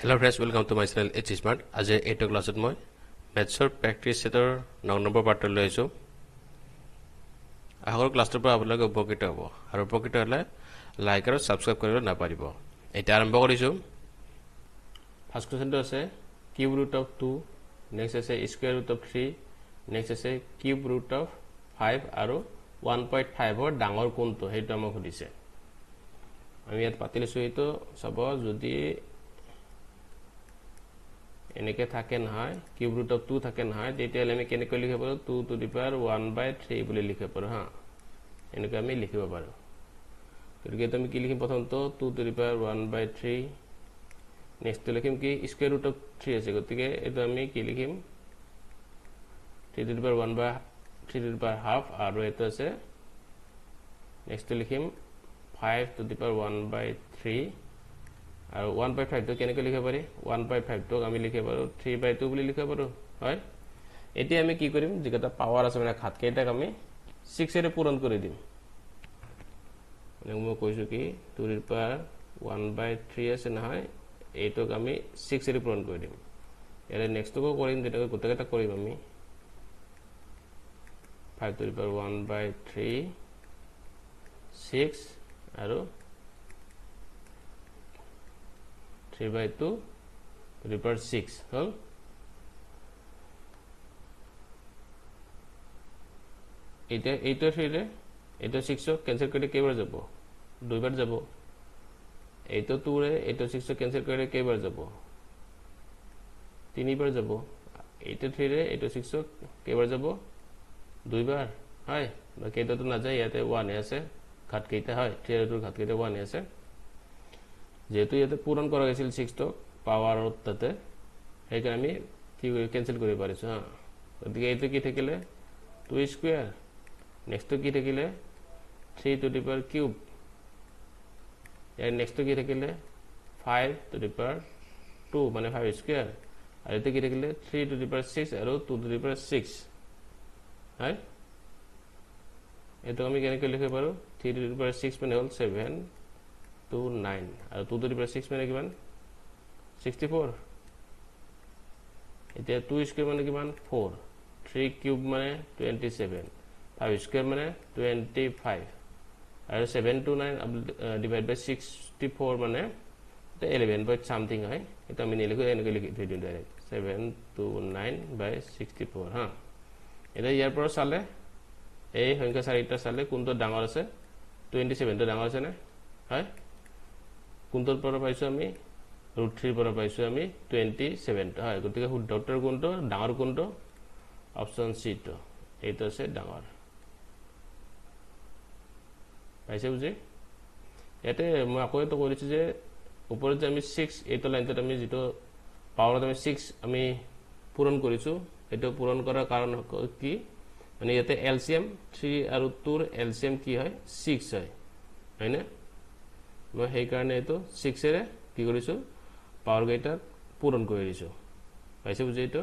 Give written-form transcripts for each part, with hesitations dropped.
Hello friends, welcome to my channel H Smart. আজি এইটো ক্লাছত মই মেথছৰ প্ৰেক্টিছ সেটৰ 9 নম্বৰ পাৰ্ট লৈ আছো। আগৰ ক্লাছটোৰ পৰা আপোনালোক উপকৃত হ'ব আৰু উপকৃত হ'লে লাইক আৰু সাবস্ক্ৰাইব কৰিব নাপাৰিব। এটা আৰম্ভ কৰিছো। ফাৰ্ষ্ট কোৱেশ্চনটো আছে কিউব ৰুট অফ 2, নেক্সট আছে স্কয়াৰ ৰুট অফ 3, নেক্সট আছে কিউব ৰুট অফ 5 আৰু 1.5 ৰ ডাঙৰ কোনটো হেইটো আমাক সুধিছে। আমি ইয়াত পাতি লৈছো এইটো সব যদি এনেকে থাকে নহয় কিউব ৰুট অফ 2 থাকে নহয় তেতিয়ালে আমি কেনেকৈ লিখিব পাৰো 2 টু দি পাৱাৰ 1/3 বুলি লিখিব পাৰো হা এনেকৈ আমি লিখিব পাৰো গতিকে আমি কি লিখিম প্ৰথমটো 2 টু দি পাৱাৰ 1/3 নেক্সট লিখিম কি স্কয়াৰ ৰুট অফ 3 আছে গতিকে এটো আমি কি লিখিম 3 to the power 1/3 to the power half আৰু এটো আছে নেক্সট লিখিম 5 টু দি পাৱাৰ 1/3 আৰু 1/5 টো কেনেকৈ লিখিব পাৰি 1/5 টো আমি লিখিব পাৰো 3/2 বুলি লিখিব পাৰো হয় এতিয়া আমি কি কৰিম যেটা পাৱাৰ আছে মানে ঘাত কেইটাক আমি 6 এৰে পূৰণ কৰি দিম মানে মই কৈছো কি 2 ৰ পাৱাৰ 1/3 আছে নহয় এইটোক আমি 6 এৰে পূৰণ কৰি দিম এৰে নেক্সটটো কৰিম যেটা গোটেইটা কৰিম আমি 5 টু দি পাৱাৰ 1/3 6 আৰু 3/2 to the power 6 হল এটা 3 এটা 6 ক্যান্সেল করে কেইবাৰ যাব দুইবাৰ যাব এইটো 2 ৰে এটা 6 ক্যান্সেল কৰে কেইবাৰ যাব তিনিবাৰ যাব এইটো 3 ৰে এটা 6 কেইবাৰ যাব দুইবাৰ হয় বাকি এটাটো না যায় ইয়াতে 1 আছে ঘাত কেইটা হয় 3 ৰ ঘাত কেইটা 1 আছে যেহেতু ইয়াতে পূৰণ কৰা গেছিল 6 তো পাওয়াৰ তাতে সেইকাৰণে আমি কি ক্যান্সেল কৰি পাৰিছো হা গতিকে এইটো কি থাকিলে 2 স্কয়াৰ নেক্সট কি থাকিলে 3 to the power cube year next কি থাকিলে 5 টু দি পাৱাৰ 2 মানে 5 স্কয়াৰ আৰু এইটো কি থাকিলে 3 টু দি পাৱাৰ 6 আৰু 2 টু দি পাৱাৰ 6 হয় এটো আমি কেনেকৈ লিখিব পাৰো 3 টু দি পাৱাৰ 6 মানে হ'ল 7 2 9 আৰু 2 to the power 6 মানে কিমান 64 এতিয়া 2 স্কয়াৰ মানে কিমান 4 3 কিউব মানে 27 5 স্কয়াৰ মানে 25 আৰু 7 to 9 ডিভাইড বাই 64 মানে 11 পইণ্ট সামথিং হয় এটা আমি নিলিখো এনেকৈ লিখি থৈ দিম ডাইৰেক্ট 7 to 9 by 64 হা এটা ইয়াৰ পৰা চালে এই সংখ্যা চাৰিটা চালে কোনটো ডাঙৰ আছে 27 টো ডাঙৰ আছে না হয় কোনটোৰ পৰা পাইছো আমি √3 পৰা পাইছো আমি 27 হয় গতিকে শুদ্ধ উত্তৰ কোনটো ডাঙৰ কোনটো অপচন সি টো এইটো আছে ডাঙৰ পাইছে বুজি এতে মই আকৌ তো কৰিছো যে ওপৰত যে আমি 6 এইটো লাইনত আমি যেটো পাৱাৰত আমি 6 আমি পূৰণ কৰিছো এটো পূৰণ কৰাৰ কাৰণ কি মানে ইয়াতে এলসিএম 3 আৰু 2 ৰ এলসিএম কি হয় 6 হয় হয়নে মই সেই কাৰণে এটো 6 এৰে কি কৰিছো পাৱাৰ গেইটা পূৰণ কৰি দিছো পাইছে বুজি এটো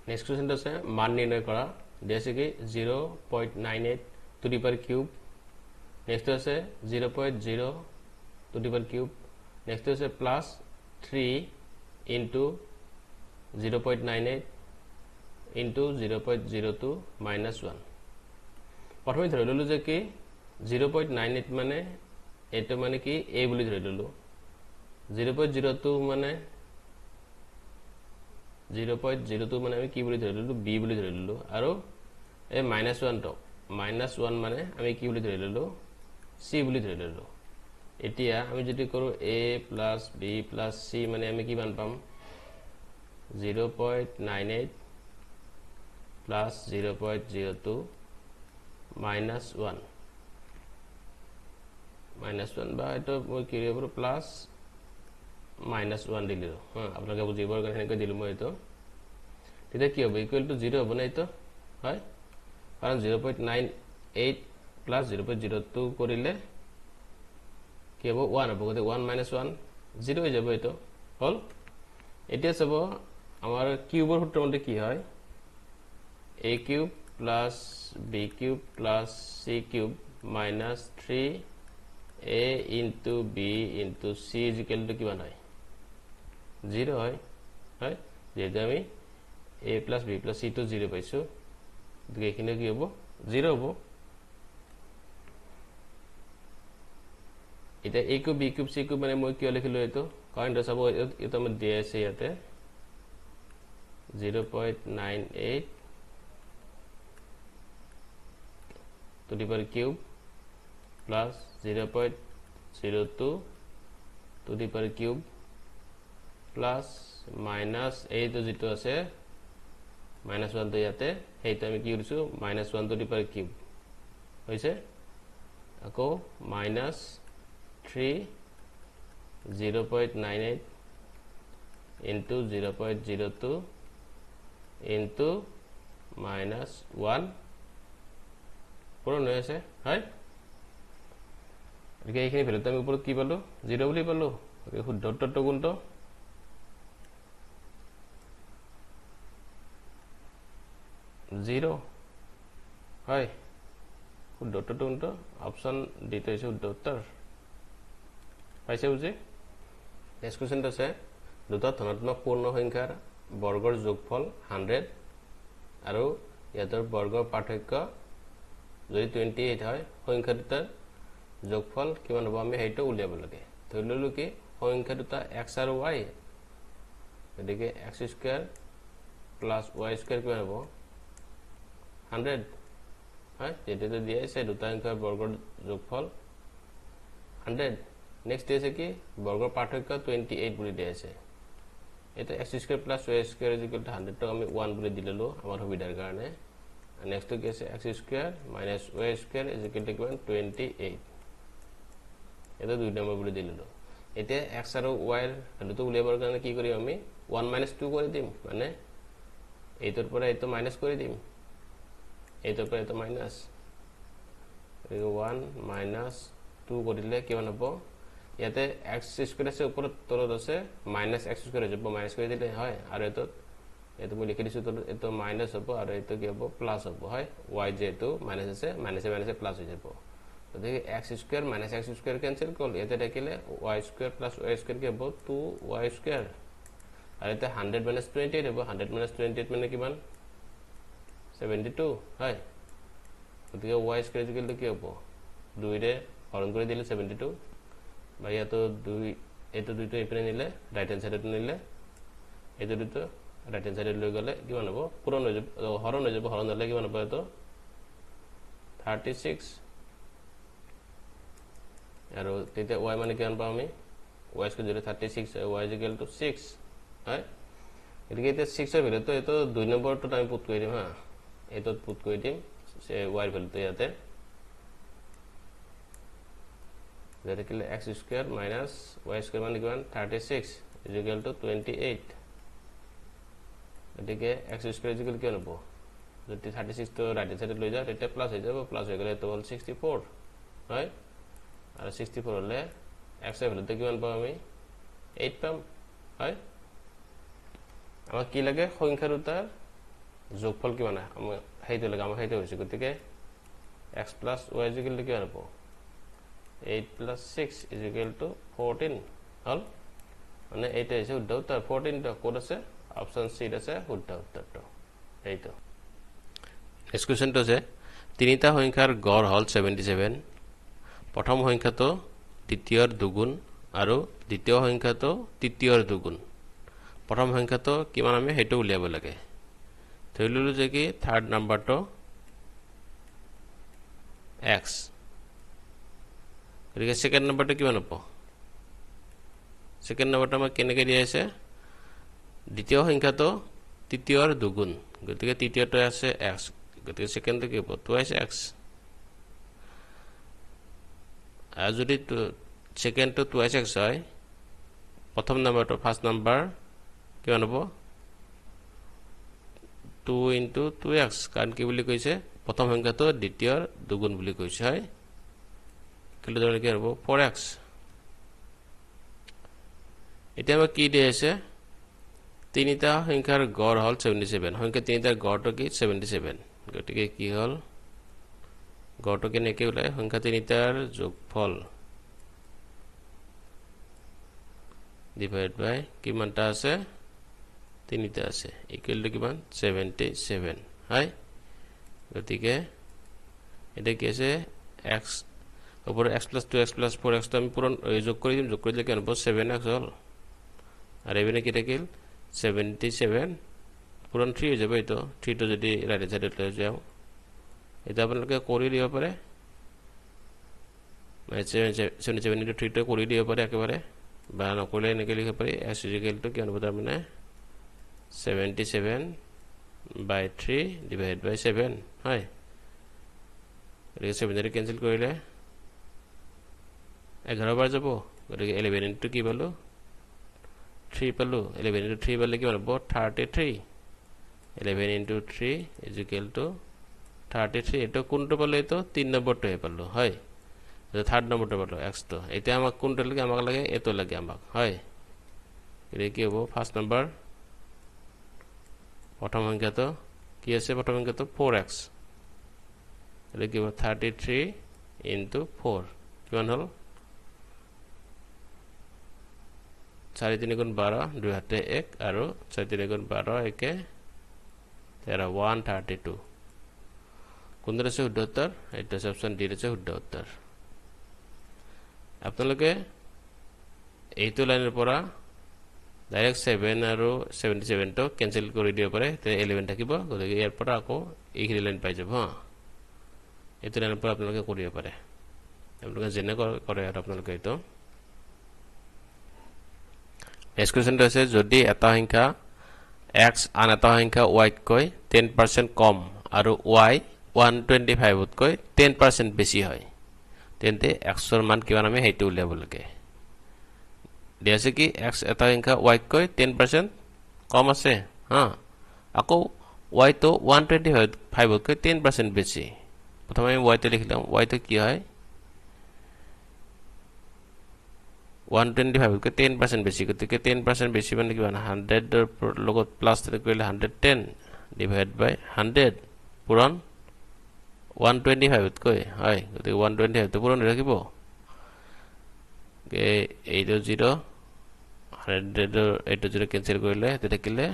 নেক্সট কোৱেশ্চন আছে মান নিৰ্ণয় কৰা যেছে কি 0.98 to the power cube next আছে 0.0 to the power cube next আছে প্লাস 3 ইনটু 0.98 ইনটু 0.02 মাইনাস 1 প্ৰথমে ধৰি ললো যে কি 0.98 মানে এটো মানে কি a বুলি ধৰি ললো 0.02 মানে 0.02 মানে আমি কি বুলি ধৰি ললো b বুলি ধৰি ললো আৰু এই -1 টো -1 মানে আমি কি বুলি ধৰি ললো c বুলি ধৰি ললো এতিয়া আমি যদি কৰো a + b + c মানে আমি কি মান পাম 0.98 + 0.02 -1 -1 বা এটো মই কি কৰিব প্লাস -1 দিলো হ্যাঁ আপোনালোকে বুজিবৰ কাৰণে এনেকৈ দিলো মই এটো তেতিয়া কি হ'ব ইকুৱেল টু 0 হ'ব না এটো হয় কাৰণ 0.98 + 0.02 কৰিলে কি হ'ব 1 হ'ব গতে 1 - 1 0 হৈ যাব এটো হল এতিয়া চাব আমাৰ কিউবৰ সূত্ৰ মতে কি হয় a cube + b cube + c cube - 3 a into b into c is equal to কিমান হয় 0 হয় হয় যেহেতু আমি a plus b plus c to 0 পাইছো গতিকে এখানে কি হ'ব 0 হ'ব এটা a cube b cube c cube মানে মই কি লিখিলো এটো কাৰণ এটা চাব এটো আমাৰ দিয়া আছে ইয়াতে 0.98 to the power cube plus 0.02 to the power cube plus minus 8 যেটো আছে minus 1 তো ইয়াতে হেইটো আমি কি কৰিছো minus 1 to the power cube হৈছে আকৌ minus 3 0.98 into 0.02 into minus 1 পূৰণ হৈ আছে হয় একে এইখিনি ভ্যালুটো আমি উপৰত কি পালো 0 বুলি পালো একে শুদ্ধ উত্তৰটো কোনটো জিৰো হয় শুদ্ধ উত্তৰটো কোনটো অপচন ডি টো হৈছে শুদ্ধ উত্তৰ পাইছে বুজি নেক্সট কোৱেশ্চনটো আছে দুটা ধনাত্মক পূৰ্ণ সংখ্যাৰ বৰ্গৰ যোগফল 100 আৰু ইয়াৰ বৰ্গৰ পাৰ্থক্য যদি 28 হয় সংখ্যা দুটাৰ যোগফল কিমান হ'ব আমি হেইটো উলিয়াব লাগে ধৰিললো কি সংখ্যা দুটা x আৰু y এদিকে x² + y² কিমান হ'ব 100 হয় যেটা দিয়া আছে দুটা সংখ্যাৰ বৰ্গৰ যোগফল 100 নেক্সট আছে কি বৰ্গৰ পাৰ্থক্য 28 বুলি দিয়া আছে এটা x² + y² 100 টো আমি 1 বুলি দিললো আমাৰ সুবিধাৰ কাৰণে নেক্সট কি আছে x² - y² কিমান 28 এটা দুই নম্বৰ বুলি দিললো এতিয়া x আৰু y এৰ ভ্যালুটো উলিয়াবৰ কাৰণে কি কৰিম আমি 1 - 2 কৰি দিম মানে এইটোৰ পৰা এইটো মাইনাস কৰি দিম এইটোৰ পৰা এইটো মাইনাস 1 - 2 কৰিলে কিমান হ'ব ইয়াতে x² আছে ওপৰত তলত আছে -x² হৈ যাব মাইনাস কৰি দিলে হয় আৰু এটো মই লিখি দিছো এটো মাইনাস হ'ব আৰু এটো কি হ'ব প্লাস হ'ব হয় y যেটো মাইনাস আছে মাইনাসে প্লাস হৈ যাব গতিকে x² - x² ক্যান্সেল করল এতে থাকিলে y² + y² কি হ'ব 2y² আৰু এটা 100 - 28 হ'ব 100 - 28 মানে কিমান 72 হয় গতিকে y² কি হ'ব 2 ৰে হৰণ কৰি দিলে 72 বা ইয়াতো 2 এটো দুটো ইপিনে নিলে রাইট হ্যান্ড সাইডত নিলে এটো দুটো রাইট হ্যান্ড সাইডত লৈ গলে কিমান হ'ব পূৰণ হৈ যাব হৰণ হৈ যাব হৰণ হলে কিমান হ'ব এটো 36 আৰু তেতিয়া y মানে কিমান পাম আমি y² যদি 36 হয় y 6 হয় এদিকে এটা 6 এর ভ্যালু তো এটো 2 নম্বৰটো আমি পুট কৰি দিম হা এটোত পুট কৰি দিম y এর ভ্যালুটো ইয়াতে যেটা কি x² - y² মানে কিমান 36 28 এদিকে x² কি হ'ব যদি 36 তো রাইট হ্যান্ড সাইডে লৈ যাও এটা প্লাস হৈ যাব প্লাস হৈ গলে তো হল 64 হয় আর 64 হলে x এর ভ্যালুতে কিমান পাম আমি 8 পাম হয় আমাক কি লাগে সংখ্যা দুটাৰ যোগফল কিমান আমাৰ হেইটো লাগে আমাৰ হেইটো হৈছে গতিকে x + y কিমান হ'ব 8 + 6 = 14 হল মানে এইটা হৈছে শুদ্ধ উত্তৰ 14 টো কোড আছে অপচন সি আছে শুদ্ধ উত্তৰটো এইটো নেক্সট কোৱেশ্চনটো আছে তিনিটা সংখ্যাৰ গড় হল 77 প্ৰথম সংখ্যাটো দ্বিতীয়ৰ দুগুণ আৰু দ্বিতীয় সংখ্যাটো তৃতীয়ৰ দুগুণ প্ৰথম সংখ্যাটো কিমান আমি হেতু উলিয়াব লাগে ধৰিললো যে কি থাৰ্ড নাম্বাৰটো x গতিকে সেকেন্ড নাম্বাৰটো কিমান হ'ব সেকেন্ড নাম্বাৰটো আমাক কেনেকৈ দিয়া আছে দ্বিতীয় সংখ্যাটো তৃতীয়ৰ দুগুণ গতিকে তৃতীয়টো আছে x গতিকে সেকেন্ডটো কি হ'ব 2x আর যদি সেকেন্ডটো 2x হয় প্রথম নাম্বারটো ফার্স্ট নাম্বার কিমান হ'ব 2 * 2x কারণ কি বুলি কৈছে প্রথম সংখ্যাটো দ্বিতীয়ৰ দুগুণ বুলি কৈছে হয় কিলো ধৰণে কি হ'ব 4x এতিয়া আমাক কি দিয়া আছে তিনিটা সংখ্যাৰ গড় হল 77 সংখ্যা তিনিটাৰ গড়টো কি 77 গতিকে কি হল গড়টো কেনেকৈ ওলাই সংখ্যা তিনিটাৰ যোগফল ডিভাইড বাই কিমানটা আছে তিনিটা আছে ইকুৱেল টু কিমান 77 হয় গতিকে এটা কি আছে x উপরে x + 2x + 4x তো আমি পূরণ যোগ করে দিম যোগ করে দিলে কি হবে 7x হল আর এখানে কি থাকিল 77 পূরণ 3 হয়ে যাবে তো 3 তো যদি রাইট সাইডে লয়ে যাও এটা আপোনালোকে কৰি দিব পাৰে 77 into 3 টো কৰি দিব পাৰে একেবাৰে বা নকৰিলে এনেকৈ লিখিব পাৰি s = কি হ'ব তাৰ মানে 77/3 / 7 হয় গতিকে 7 ৰে কেনসেল কৰিলে 11 বাৰ যাব গতিকে 11 into কি পালো 3 পালো 11 into 3 পালে কি হ'ব 33 11 into 3 = 33 এটা কোনটো পালো এটো 3 নম্বৰটোহে পালো হয় এটা থাৰ্ড নম্বৰটো পালো x তো এটা আমাক কোনটো লাগে আমাক লাগে এটো লাগে আমাক হয় এনে কি হ'ব ফার্স্ট নাম্বার প্রথম সংখ্যা তো কি আছে প্রথম সংখ্যা তো 4x এটা কি হবে 33 into 4 কিমান হল 4 3 * 12 2 হাতে 1 আৰু 4 3 * 12 একে 13 132 কোনটো আছে শুদ্ধ উত্তৰ এটা অপশন ডি আছে শুদ্ধ উত্তৰ আপোনালোকে এইটো লাইনৰ পৰা ডাইৰেক্ট 7 আৰু 77 টো কেনসেল কৰি দিব পাৰে তে 11 থাকিব গতিকে ইয়াৰ পৰা আকৌ এইখিনি লাইন পাই যাব এইটো লাইনৰ পৰা আপোনালোকে কৰিব পাৰে আপোনালোকে যেনে কৰে আৰু আপোনালোকে এইটো নেক্সট কোৱেশ্চনটো আছে যদি এটা সংখ্যা x আন এটা সংখ্যা y কৈ 10% কম আৰু y 125 তকৈ 10% বেছি হয় তেন্তে x ৰ মান কিমান আমি হেতু উলিয়াব লাগে দিছে কি x এটা সংখ্যা y কৈ 10% কম আছে আকৌ y তো 125 তকৈ 10% বেছি প্ৰথমে আমি y তে লিখিলাম y তো কি হয় 125 তকৈ 10% বেছি গতিকে 10% বেছি মানে কিমান 100 ৰ লগত প্লাস কৰিলে 110 ডিভাইড বাই 100 পূৰণ 125 তকৈ হয় গতিকে 125 তো পূৰণ ৰাখিব কে 80 100 কেনসেল কৰিলে তে থাকিলে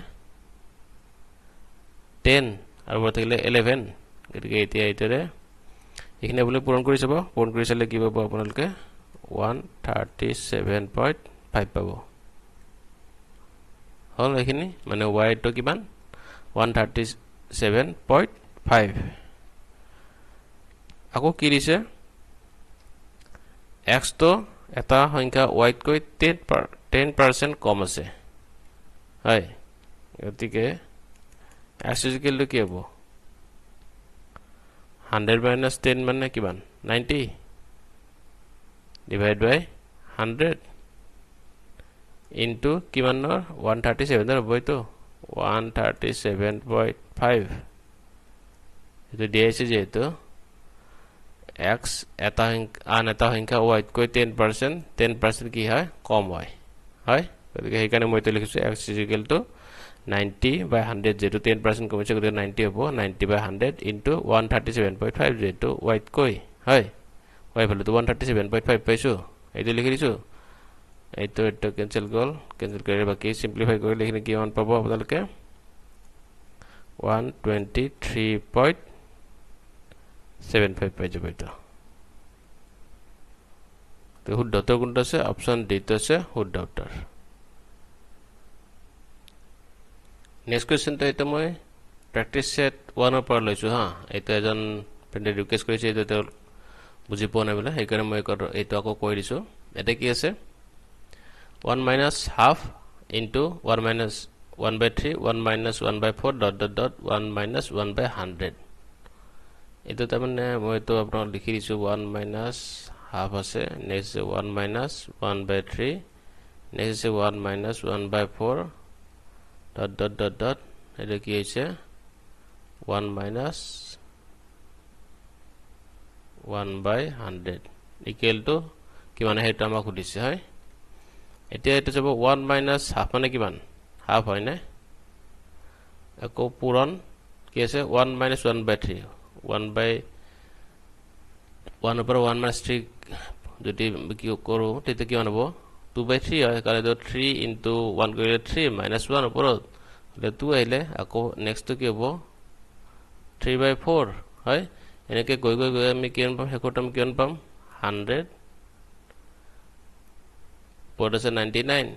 10 আৰু বৰ্ত থাকিলে 11 গতিকে এতিয়া এইতৰে এখানে বলে পূৰণ কৰি চাব পূৰণ কৰি চালে কি পাব আপোনালোকে 137.5 পাব হল এখানে মানে y তো কিমান 137.5 আকৌ কি দিছে x তো এটা সংখ্যা y কৈ 10% কম আছে হয় গতিকে x = কি হ'ব 100 minus 10 মানে কিমান 90 ডিভাইড বাই 100 into কিমানৰ 137 ৰ হবই তো 137.5 এটো দিয়েছে যেটো x এটা আন এটা সংখ্যা y কৈ 10% কি হয় কম হয় হয় গতিকে সেইকাৰণে মই তো লিখিছো x = 90/100 যেটো 10% কমিছে গতিকে 90 হ'ব 90/100 into 137.5 যেটো y কৈ হয় y ভ্যালু তো 137.5 পাইছো এইটো লিখি দিছো এইটো কেনসেল কৰি বাকি সিম্পলিফাই কৰি লিখিলে কি মান পাব আপোনালোকে 123.75 পাই যাব এটা তো শুদ্ধ উত্তৰ কোনটো আছে অপশন ডি টো আছে শুদ্ধ উত্তৰ নেক্সট কোৱেশ্চন তো এটা মই প্ৰেক্টিস সেট 1 ৰ পৰা লৈছো এটা এজন ফ্ৰেণ্ডে ৰিকুৱেষ্ট কৰিছে এটা বুজি পোৱা নাই বলে সেইকাৰণে মই এইটো আকৌ কৈ দিছো এটা কি আছে 1 minus half into 1 minus 1/3 1 minus 1/4 ... 1 minus 1/100 এটো তাৰ মানে মই তো আপোনাক লিখি দিছো 1 minus half আছে next 1 minus 1/3 next 1 minus 1/4 ... এটা কি হৈছে 1 minus 1/100 equal to কিমান হেতু আমাক খুদিছে হয় এতিয়া এটা যাব 1 minus half মানে কিমান half হয় না আকৌ পূৰণ কি আছে 1 minus 1/3 1 উপৰ 1 minus 3 যদি কি কৰো তেতিয়া কিমান হ'ব 2/3 হয় কাৰণ এইটো 3 into 1 কৰিলে 3 minus 1 ওপৰত হলে 2 আহিলে আকৌ নেক্সটটো কি হ'ব 3/4 হয় এনেকৈ গৈ গৈ গৈ আমি কিমান পাম শেষৰ টাৰ্ম কিমান পাম 100 ওপৰত আছে 99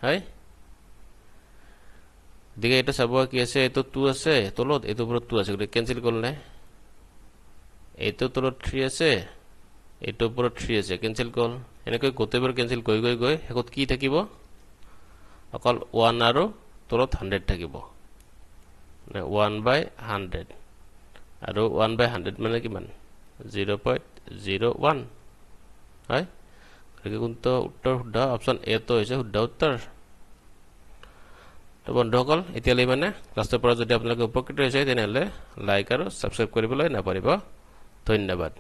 হয় দিকে এটা চাব কি আছে এটো 2 আছে তলত এটো ওপৰত 2 আছে গলে ক্যান্সেল কৰলে এটো তলত 3 আছে এটো ওপৰত 3 আছে ক্যান্সেল কল এনেকৈ গোটেইবোৰ ক্যান্সেল গৈ গৈ গৈ হেকত কি থাকিব অকল 1 আৰু তলত 100 থাকিব 1/100 আৰু 1/100 মানে কিমান 0.01 হয় গতিকে কোনটো উত্তৰ শুদ্ধ অপচন এ তো হৈছে শুদ্ধ উত্তৰ তো বন্ধুসকল এতিয়ালৈ মানে ক্লাছৰ পৰা যদি আপোনালোকে উপকৃত হৈছে তেনেহলে লাইক আৰু সাবস্ক্ৰাইব কৰিবলৈ নাপাহৰিব ধন্যবাদ